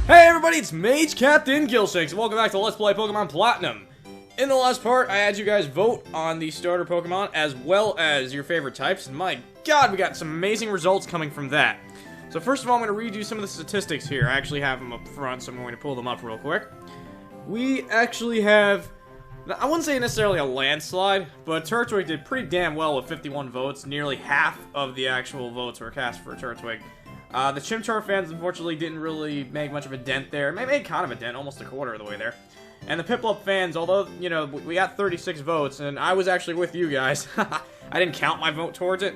Hey everybody, it's Mage Captain Gilshanks, and welcome back to Let's Play Pokemon Platinum. In the last part, I had you guys vote on the starter Pokemon, as well as your favorite types, and my god, we got some amazing results coming from that. So first of all, I'm going to read you some of the statistics here. I actually have them up front, so I'm going to pull them up real quick. We actually have, I wouldn't say necessarily a landslide, but Turtwig did pretty damn well with 51 votes. Nearly half of the actual votes were cast for Turtwig. The Chimchar fans, unfortunately, didn't really make much of a dent there. They made kind of a dent, almost a quarter of the way there. And the Piplup fans, although, you know, we got 36 votes, and I was actually with you guys. I didn't count my vote towards it.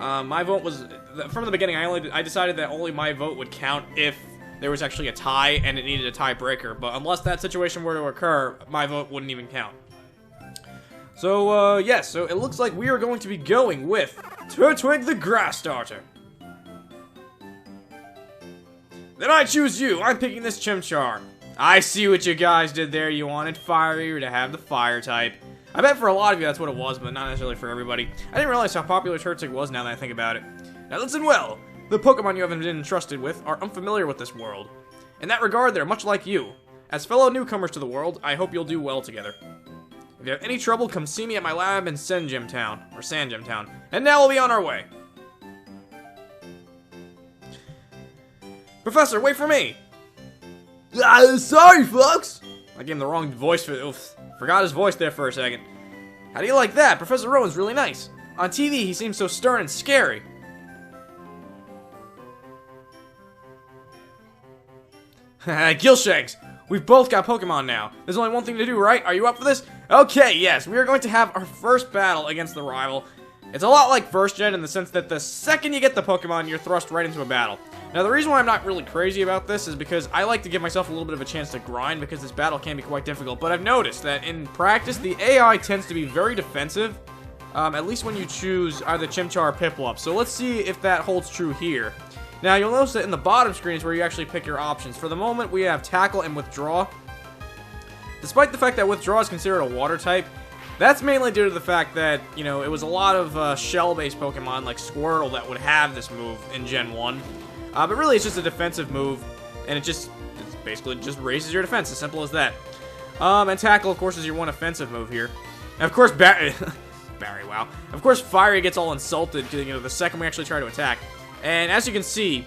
My vote was, from the beginning, I decided that only my vote would count if there was actually a tie and it needed a tiebreaker. But unless that situation were to occur, my vote wouldn't even count. So, yes, so it looks like we are going to be going with Turtwig the Grass Starter. Then I choose you. I'm picking this Chimchar. I see what you guys did there. You wanted Fiery to have the Fire type. I bet for a lot of you that's what it was, but not necessarily for everybody. I didn't realize how popular Turtwig was now that I think about it. Now listen well. The Pokemon you haven't been entrusted with are unfamiliar with this world. In that regard, they're much like you. As fellow newcomers to the world, I hope you'll do well together. If you have any trouble, come see me at my lab in Sandgem Town. And now we'll be on our way. Professor, wait for me! Sorry, folks! I gave him the wrong voice for oof. Forgot his voice there for a second. How do you like that? Professor Rowan's really nice. On TV, he seems so stern and scary. Gilshanks, we've both got Pokemon now. There's only one thing to do, right? Are you up for this? Okay, yes, we are going to have our first battle against the rival. It's a lot like first gen in the sense that the second you get the Pokemon, you're thrust right into a battle. Now, the reason why I'm not really crazy about this is because I like to give myself a little bit of a chance to grind because this battle can be quite difficult. But I've noticed that in practice, the AI tends to be very defensive, at least when you choose either Chimchar or Piplup. So let's see if that holds true here. Now, you'll notice that in the bottom screen is where you actually pick your options. For the moment, we have Tackle and Withdraw. Despite the fact that Withdraw is considered a water type, that's mainly due to the fact that, you know, it was a lot of shell-based Pokemon like Squirtle that would have this move in Gen 1. But really, it's just a defensive move, and it's basically just raises your defense, as simple as that. And Tackle, of course, is your one offensive move here. And of course, Barry, wow. Of course, Fiery gets all insulted, you know, the second we actually try to attack. And as you can see,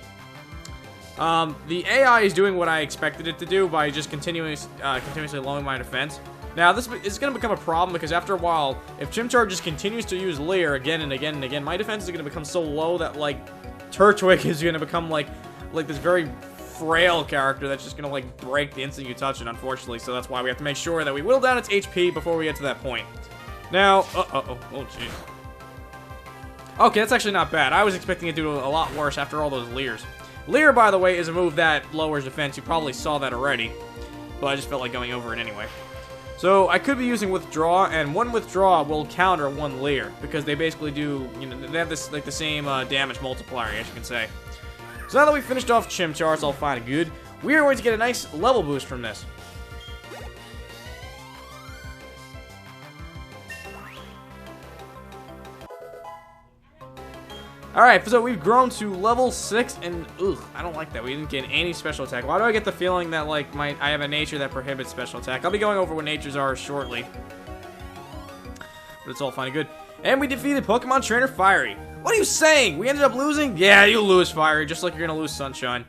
the AI is doing what I expected it to do by just continuously lowering my defense. Now, this is going to become a problem because after a while, if Chimchar just continues to use Leer again and again and again, my defense is going to become so low that, like, Turtwig is going to become, like this very frail character that's just going to, like, break the instant you touch it, unfortunately. So that's why we have to make sure that we whittle down its HP before we get to that point. Now, oh, jeez. Okay, that's actually not bad. I was expecting it to do a lot worse after all those Leers. Leer, by the way, is a move that lowers defense. You probably saw that already, but I just felt like going over it anyway. So, I could be using Withdraw, and one Withdraw will counter one Leer, because they basically do, you know, they have this, like, the same damage multiplier, as you can say. So now that we've finished off Chimchar, it's all fine and good, we are going to get a nice level boost from this. Alright, so we've grown to level 6, and ugh, I don't like that. We didn't get any special attack. Why do I get the feeling that, like, I have a nature that prohibits special attack? I'll be going over what natures are shortly. But it's all fine and good. And we defeated Pokemon Trainer Fiery. What are you saying? We ended up losing? Yeah, you lose, Fiery, just like you're gonna lose Sunshine.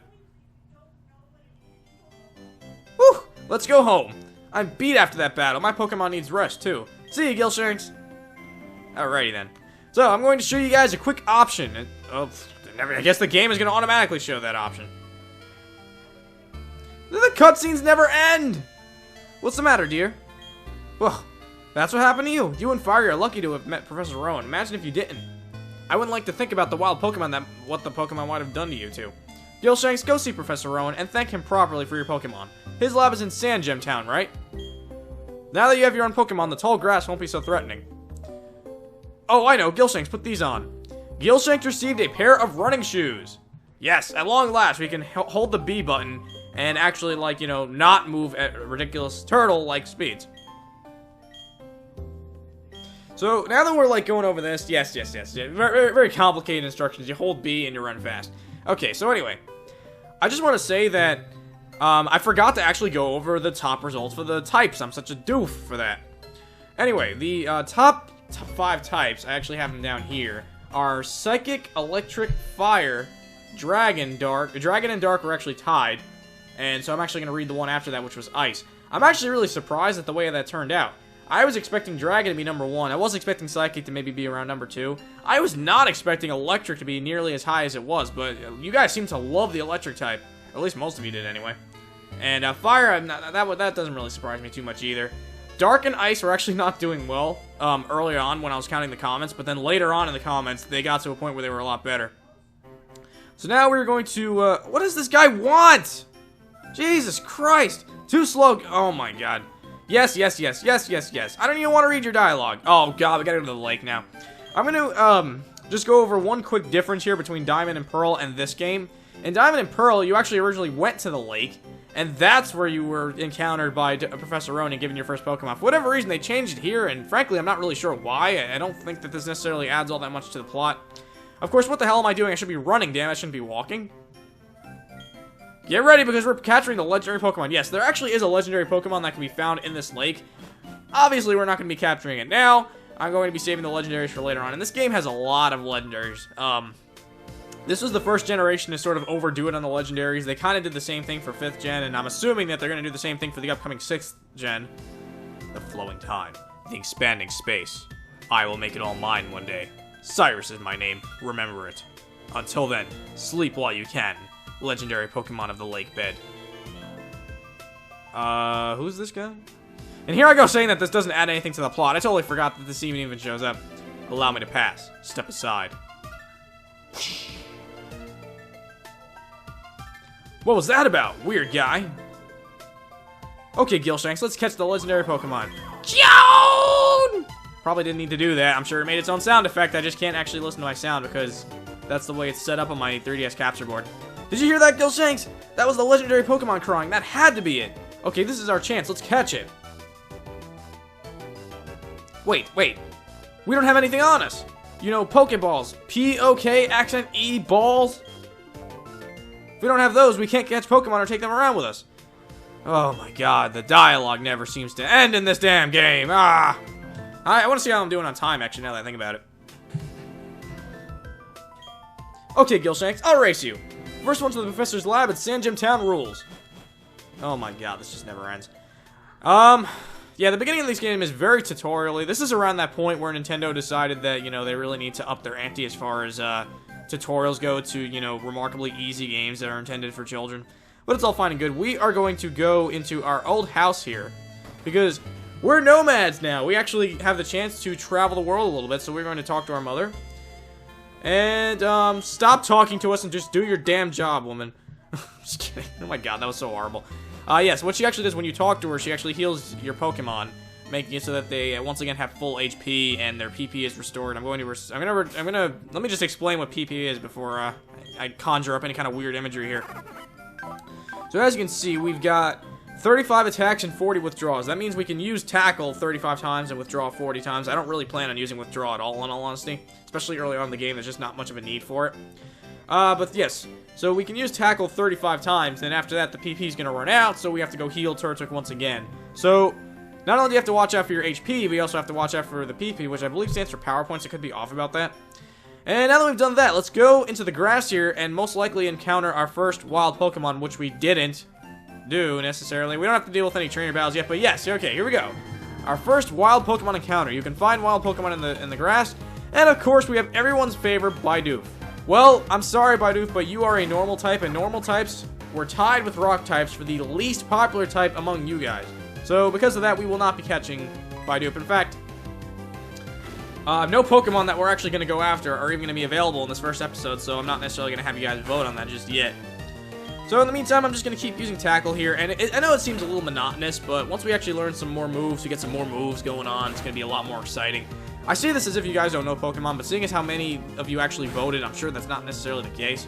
Whew, let's go home. I'm beat after that battle. My Pokemon needs rest, too. See you, Gilshanks. Alrighty, then. So, I'm going to show you guys a quick option. I guess the game is going to automatically show that option. The cutscenes never end! What's the matter, dear? Well, that's what happened to you. You and Fiery are lucky to have met Professor Rowan. Imagine if you didn't. I wouldn't like to think about the wild Pokemon what the Pokemon might have done to you two. Gilshanks, go see Professor Rowan and thank him properly for your Pokemon. His lab is in Sandgem Town, right? Now that you have your own Pokemon, the tall grass won't be so threatening. Oh, I know. Gilshanks, put these on. Gilshanks received a pair of running shoes. Yes, at long last, we can hold the B button and actually, like, you know, not move at ridiculous turtle-like speeds. So, now that we're, like, going over this, yes. Very, very complicated instructions. You hold B and you run fast. Okay, so anyway. I just want to say that I forgot to actually go over the top results for the types. I'm such a doof for that. Anyway, the top 5 types, I actually have them down here, are Psychic, Electric, Fire, Dragon, Dark. Dragon and Dark are actually tied, and so I'm actually going to read the one after that, which was Ice. I'm actually really surprised at the way that turned out. I was expecting Dragon to be number 1. I was expecting Psychic to maybe be around number 2. I was not expecting Electric to be nearly as high as it was, but you guys seem to love the Electric type. Or at least most of you did anyway. And Fire, that doesn't really surprise me too much either. Dark and Ice were actually not doing well early on when I was counting the comments, but then later on in the comments, they got to a point where they were a lot better. So now we're going to, what does this guy want? Jesus Christ. Too slow. Oh my god. Yes, yes, yes, yes, yes, yes. I don't even want to read your dialogue. Oh god, we gotta go to the lake now. I'm gonna, just go over one quick difference here between Diamond and Pearl and this game. In Diamond and Pearl, you actually originally went to the lake, and that's where you were encountered by Professor Ronan given your first Pokemon. For whatever reason, they changed it here, and frankly, I'm not really sure why. I don't think that this necessarily adds all that much to the plot. Of course, what the hell am I doing? I should be running, damn, I shouldn't be walking. Get ready, because we're capturing the legendary Pokemon. Yes, there actually is a legendary Pokemon that can be found in this lake. Obviously, we're not going to be capturing it now. I'm going to be saving the legendaries for later on, and this game has a lot of legendaries. This was the first generation to sort of overdo it on the legendaries. They kind of did the same thing for 5th gen, and I'm assuming that they're going to do the same thing for the upcoming 6th gen. The flowing time, the expanding space. I will make it all mine one day. Cyrus is my name, remember it. Until then, sleep while you can. Legendary Pokemon of the lake bed. Who's this guy? And here I go saying that this doesn't add anything to the plot. I totally forgot that this even shows up. Allow me to pass. Step aside. What was that about, weird guy? Okay, Gilshanks, let's catch the legendary Pokemon. Joan! Probably didn't need to do that. I'm sure it made its own sound effect. I just can't actually listen to my sound because that's the way it's set up on my 3DS capture board. Did you hear that, Gilshanks? That was the legendary Pokemon crying. That had to be it. Okay, this is our chance. Let's catch it. Wait. We don't have anything on us. You know, Pokeballs. P-O-K, accent E, balls. If we don't have those, we can't catch Pokemon or take them around with us. Oh my god, the dialogue never seems to end in this damn game. Ah! I want to see how I'm doing on time, actually, now that I think about it. Okay, Gilshanks, I'll race you. First one to the professor's lab at Sandgem Town rules. Oh my god, this just never ends. Yeah, the beginning of this game is very tutorial-y. This is around that point where Nintendo decided that, you know, they really need to up their ante as far as, tutorials go to, you know, remarkably easy games that are intended for children. But it's all fine and good. We are going to go into our old house here, because we're nomads now. We actually have the chance to travel the world a little bit, so we're going to talk to our mother. And, stop talking to us and just do your damn job, woman. Just kidding. Oh my god, that was so horrible. Yes, what she actually does when you talk to her, she actually heals your Pokemon, making it so that they once again have full HP and their PP is restored. Let me just explain what PP is before I conjure up any kind of weird imagery here. So as you can see, we've got 35 attacks and 40 withdrawals. That means we can use Tackle 35 times and withdraw 40 times. I don't really plan on using Withdraw at all, in all honesty. Especially early on in the game, there's just not much of a need for it. But yes, so we can use Tackle 35 times, and after that, the PP is going to run out, so we have to go heal Turtwig once again. So, not only do you have to watch out for your HP, but you also have to watch out for the PP, which I believe stands for Power Points. I could be off about that. And now that we've done that, let's go into the grass here and most likely encounter our first wild Pokemon, which we didn't do necessarily. We don't have to deal with any trainer battles yet, but yes, okay, here we go. Our first wild Pokemon encounter. You can find wild Pokemon in the grass, and of course we have everyone's favorite Bidoof. Well, I'm sorry Bidoof, but you are a normal type, and normal types were tied with rock types for the least popular type among you guys. So because of that, we will not be catching Bidoof. In fact, no Pokemon that we're actually going to go after are even going to be available in this first episode, so I'm not necessarily going to have you guys vote on that just yet. So in the meantime, I'm just going to keep using Tackle here, and I know it seems a little monotonous, but once we actually learn some more moves, we get some more moves going on, it's going to be a lot more exciting. I say this as if you guys don't know Pokemon, but seeing as how many of you actually voted, I'm sure that's not necessarily the case.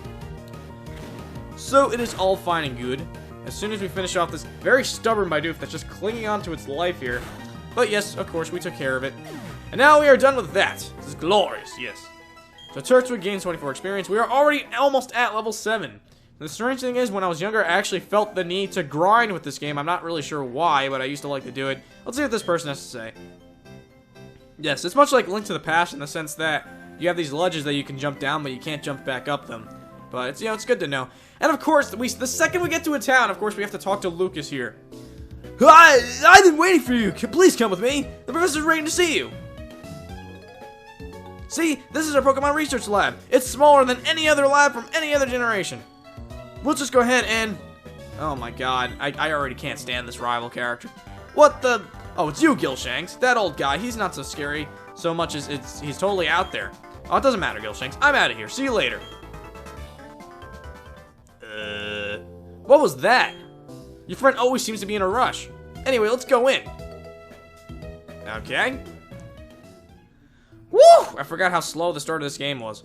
So it is all fine and good. As soon as we finish off this very stubborn Bidoof that's just clinging on to its life here. But yes, of course, we took care of it. And now we are done with that. This is glorious, yes. So Turtwig gains 24 experience. We are already almost at level 7. The strange thing is, when I was younger, I actually felt the need to grind with this game. I'm not really sure why, but I used to like to do it. Let's see what this person has to say. Yes, it's much like Link to the Past in the sense that you have these ledges that you can jump down, but you can't jump back up them. But it's, it's good to know. And of course, the second we get to a town, of course, we have to talk to Lucas here. I've been waiting for you. Please come with me. The professor's waiting to see you. See, this is our Pokemon research lab. It's smaller than any other lab from any other generation. We'll just go ahead and... Oh my god, I already can't stand this rival character. What the... Oh, it's you, Gilshanks. That old guy, he's not so scary so much as he's totally out there. Oh, it doesn't matter, Gilshanks. I'm out of here. See you later. What was that? Your friend always seems to be in a rush. Anyway, let's go in. Okay. Woo! I forgot how slow the start of this game was.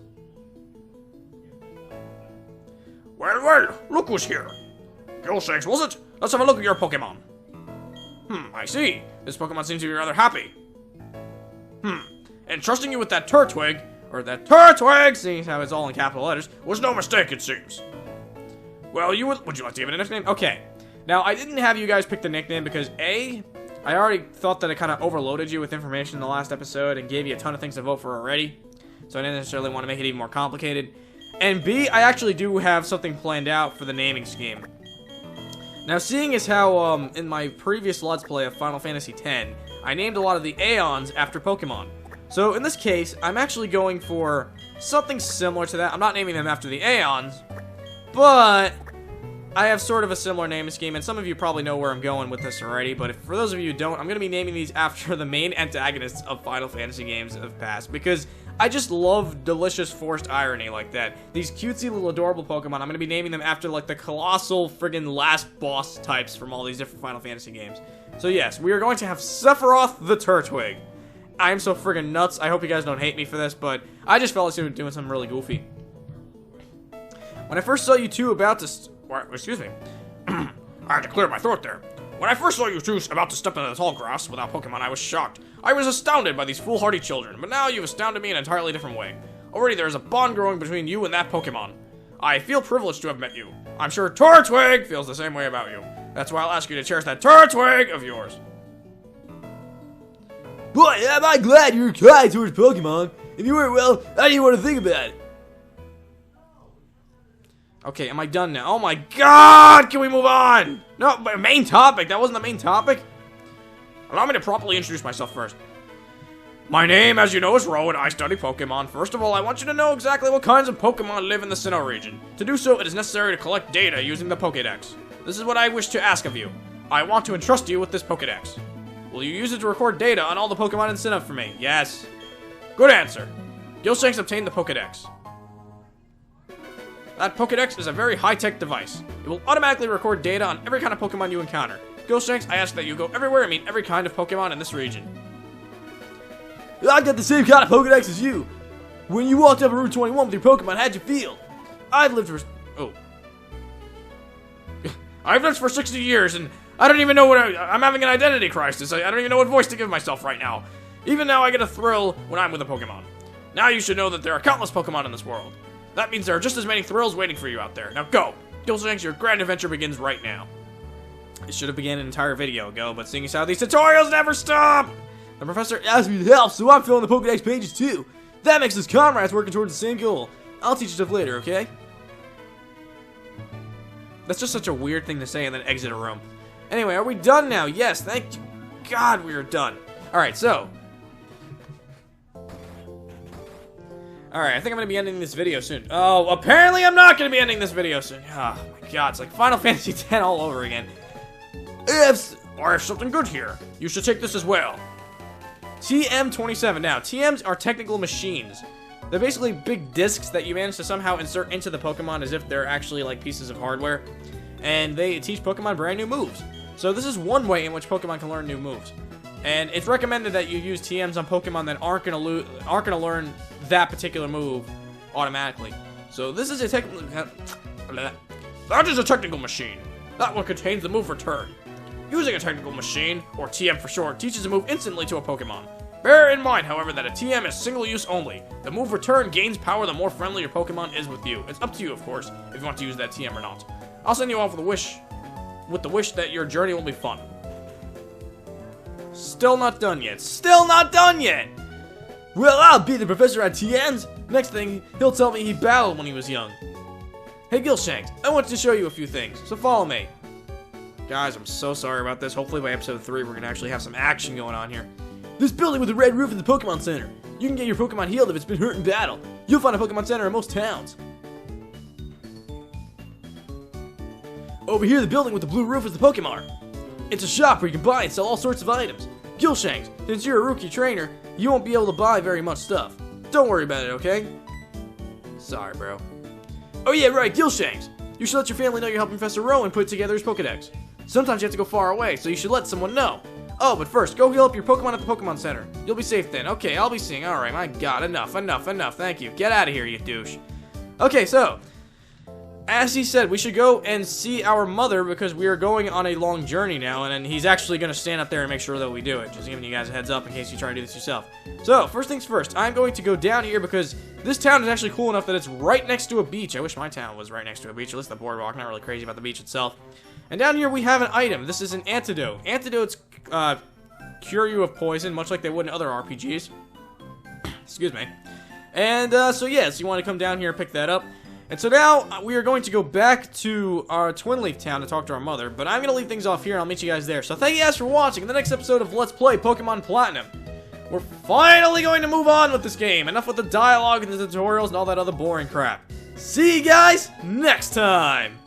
Well, look who's here. Gilshanks, was it? Let's have a look at your Pokemon. I see. This Pokemon seems to be rather happy. And trusting you with that Turtwig, seeing how it's all in capital letters, was no mistake, it seems. Well, would you like to give it a nickname? Okay. Now, I didn't have you guys pick the nickname because A, I already thought that it kind of overloaded you with information in the last episode and gave you a ton of things to vote for already. So I didn't necessarily want to make it even more complicated. And B, I actually do have something planned out for the naming scheme. Now, seeing as how, in my previous Let's Play of Final Fantasy X, I named a lot of the Aeons after Pokemon. So, in this case, I'm actually going for something similar to that. I'm not naming them after the Aeons, but I have sort of a similar naming scheme, and some of you probably know where I'm going with this already, but for those of you who don't, I'm going to be naming these after the main antagonists of Final Fantasy games of past, because I just love delicious forced irony like that. These cutesy little adorable Pokemon, I'm going to be naming them after, like, the colossal friggin' last boss types from all these different Final Fantasy games. So yes, we are going to have Sephiroth the Turtwig. I am so friggin' nuts. I hope you guys don't hate me for this, but I just felt like doing something really goofy. When I first saw you two about to... excuse me. I had to clear my throat there. When I first saw you two about to step into the tall grass without Pokemon, I was shocked. I was astounded by these foolhardy children, but now you've astounded me in an entirely different way. Already there is a bond growing between you and that Pokemon. I feel privileged to have met you. I'm sure Turtwig feels the same way about you. That's why I'll ask you to cherish that Turtwig of yours. Boy, am I glad you're kind towards Pokemon. If you weren't, well, I didn't want to think about it. Okay, am I done now? Oh my god! Can we move on? No, but main topic. That wasn't the main topic. Allow me to properly introduce myself first. My name, as you know, is Ro, and I study Pokemon. First of all, I want you to know exactly what kinds of Pokemon live in the Sinnoh region. To do so, it is necessary to collect data using the Pokédex. This is what I wish to ask of you. I want to entrust you with this Pokédex. Will you use it to record data on all the Pokemon in Sinnoh for me? Yes. Good answer. Gilshanks obtained the Pokédex. That Pokédex is a very high-tech device. It will automatically record data on every kind of Pokemon you encounter. Gilshanks, I ask that you go everywhere and meet every kind of Pokemon in this region. I got the same kind of Pokédex as you. When you walked up Route 21 with your Pokemon, how'd you feel? I've lived for 60 years, and I don't even know what I'm having an identity crisis. I don't even know what voice to give myself right now. Even now, I get a thrill when I'm with a Pokemon. Now you should know that there are countless Pokemon in this world. That means there are just as many thrills waiting for you out there. Now go! Gilshanks, your grand adventure begins right now. It should have began an entire video ago, but seeing as how these tutorials never stop! The professor asked me to help, so I'm filling the Pokédex pages too. That makes us comrades working towards the same goal. I'll teach you stuff later, okay? That's just such a weird thing to say and then exit a room. Anyway, are we done now? Yes, thank you. God, we are done. Alright, so. Alright, I think I'm going to be ending this video soon. Oh, apparently I'm not going to be ending this video soon. Oh my god, it's like Final Fantasy X all over again. I have something good here. You should take this as well. TM27. Now, TMs are technical machines. They're basically big discs that you manage to somehow insert into the Pokemon as if they're actually like pieces of hardware. And they teach Pokemon brand new moves. So this is one way in which Pokemon can learn new moves. And it's recommended that you use TMs on Pokemon that aren't gonna learn that particular move automatically. So this is a technical... That is a technical machine. That one contains the move return. Using a technical machine, or TM for short, teaches a move instantly to a Pokemon. Bear in mind, however, that a TM is single use only. The move return gains power the more friendly your Pokemon is with you. It's up to you, of course, if you want to use that TM or not. I'll send you off with the wish that your journey will be fun. Still not done yet. Still not done yet! Well, I'll beat the professor at TMs. Next thing, he'll tell me he battled when he was young. Hey Gilshanks, I want to show you a few things, so follow me. Guys, I'm so sorry about this. Hopefully by episode 3 we're gonna actually have some action going on here. This building with the red roof is the Pokemon Center. You can get your Pokemon healed if it's been hurt in battle. You'll find a Pokemon Center in most towns. Over here, the building with the blue roof is the Pokemart. It's a shop where you can buy and sell all sorts of items. Gilshanks, since you're a rookie trainer, you won't be able to buy very much stuff. Don't worry about it, okay? Sorry, bro. Oh yeah, right, Gilshanks. You should let your family know you're helping Professor Rowan put together his Pokedex. Sometimes you have to go far away, so you should let someone know. Oh, but first, go heal up your Pokemon at the Pokemon Center. You'll be safe then. Okay, I'll be seeing. Alright, my god, enough. Thank you. Get out of here, you douche. Okay, so, as he said, we should go and see our mother because we are going on a long journey now, and then he's actually going to stand up there and make sure that we do it. Just giving you guys a heads up in case you try to do this yourself. So, first things first, I'm going to go down here because this town is actually cool enough that it's right next to a beach. I wish my town was right next to a beach, at least the boardwalk. Not really crazy about the beach itself. And down here we have an item. This is an antidote. Antidotes cure you of poison, much like they would in other RPGs. Excuse me. And so yes, you want to come down here and pick that up. And so now we are going to go back to our Twin Leaf town to talk to our mother. But I'm going to leave things off here and I'll meet you guys there. So thank you guys for watching. In the next episode of Let's Play Pokemon Platinum, we're finally going to move on with this game. Enough with the dialogue and the tutorials and all that other boring crap. See you guys next time!